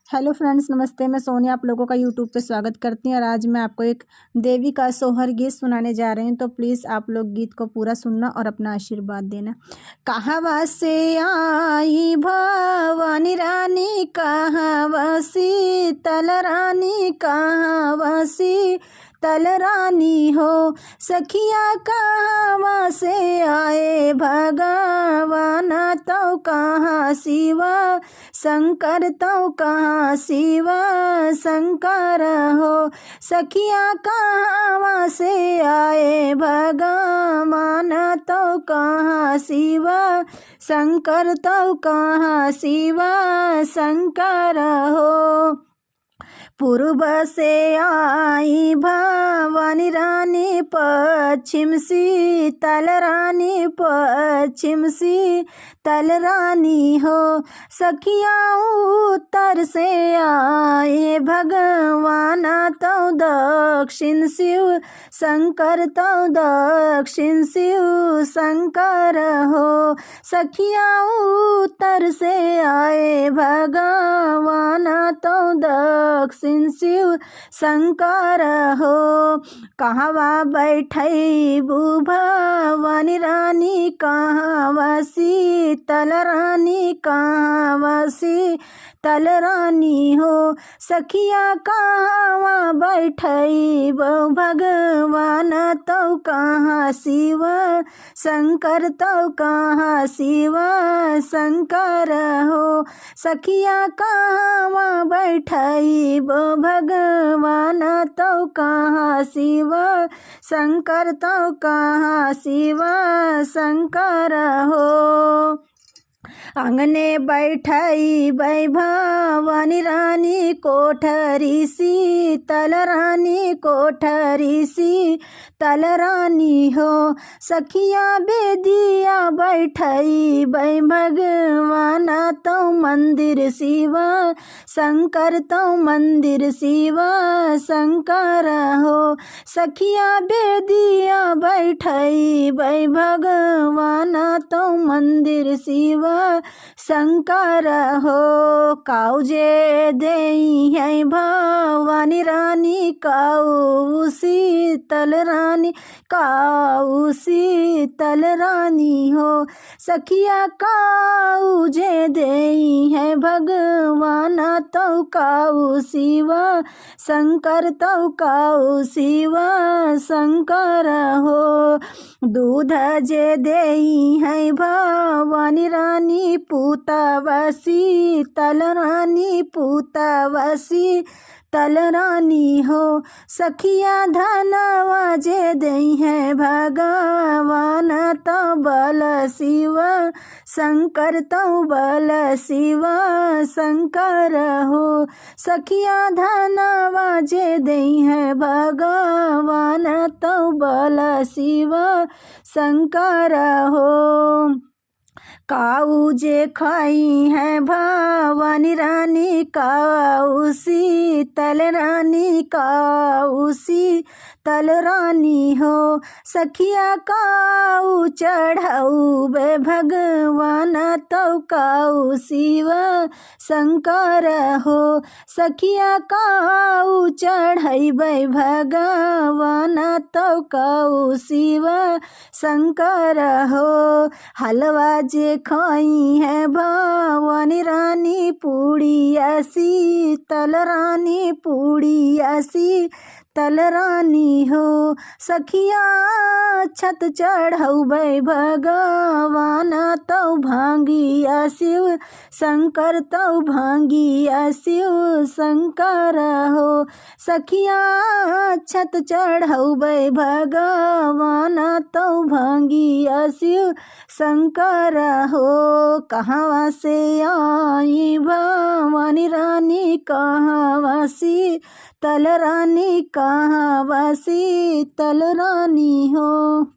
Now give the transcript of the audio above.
Hello friends, नमस्ते। मैं सोनिया आप लोगों का यूट्यूब पे स्वागत करती हूँ और आज मैं आपको एक देवी का सोहर गीत सुनाने जा रही हूँ। तो प्लीज़ आप लोग गीत को पूरा सुनना और अपना आशीर्वाद देना। कहवा से आई भवानी रानी, कहवा शीतल रानी, कहवा शीतल रानी हो। सखिया कहवा से आए भगवान, तो कहाँ शिवा शंकर, तो कहाँ शिवा शंकर हो। सखिया कहवा से आए भगवान, तो कहाँ शिवा शंकर, तो कहाँ शिवा शंकर हो। पूर्व से आई भवानी रानी, पश्चिम शीतल रानी, पश्चिम शीतल रानी हो। सखिया उत्तर से आए भगवान, तो दक्षिण शिव शंकर, तो दक्षिण शिव शंकर हो। सखिया उत्तर से आए भगवान, तो दक्षिण शिव शंकर हो। कहवा बैठई भवानी रानी, कहवा शीतल रानी, कहवा शीतल रानी हो। सखिया कहवा बैठई भगवान, तो कहाँ शिव शंकर, तो कहाँ शिव शंकर हो। सखिया कहवा बैठई भगवान, तो कहाँ शिव शंकर, तो कहाँ शिव शंकर हो। आंगने बैठई भवानी रानी, कोठरी शीतल रानी, कोठरी शीतल रानी हो। सखिया बेदिया बैठई भगवान, तो मंदिर शिव शंकर, तो मंदिर शिव शंकर हो। सखिया बेदिया बैठई भगवान, तो मंदिर शिव शंकर हो। काउजे देई है भवानी रानी, काऊ शीतल रानी, काऊ शीतल रानी हो। सखिया काउजे देई है भगवान, तो काऊ शिव शंकर, तो काऊ शिव शंकर हो। दूध जे देई है भवानी रानी, पूतवा शीतल रानी, पूतवा शीतल रानी हो। सखिया धनवा जे दई है भगवान, तो बल शिव शंकर, तो बल शिव शंकर हो। सखिया धनवा जे दई है भगवान, तो बल शिव शंकर हो। काऊ जे खाई है भवानी रानी, काऊ शीतल रानी, काऊ शीतल रानी हो। सखिया काऊ चढ़ाऊ भगवान, तो काऊ शिव शंकर हो। सखिया काऊ चढ़ई भगवान, तो काऊ शिव शंकर हो। हलवा जे खाई है भवानी रानी, पूड़िया शीतल रानी, पूड़िया शीतल रानी हो। सखिया छत चढ़ऊ भगवान, तो भांगिया शिव शंकर, तो भांगिया शिव शंकर हो। सखिया छत चढ़ऊ भगवान, तो भांगिया शिव शंकर हो। कहवा से आई भवानी रानी, कहवा शीतल रानी, कहवा शीतल रानी हो।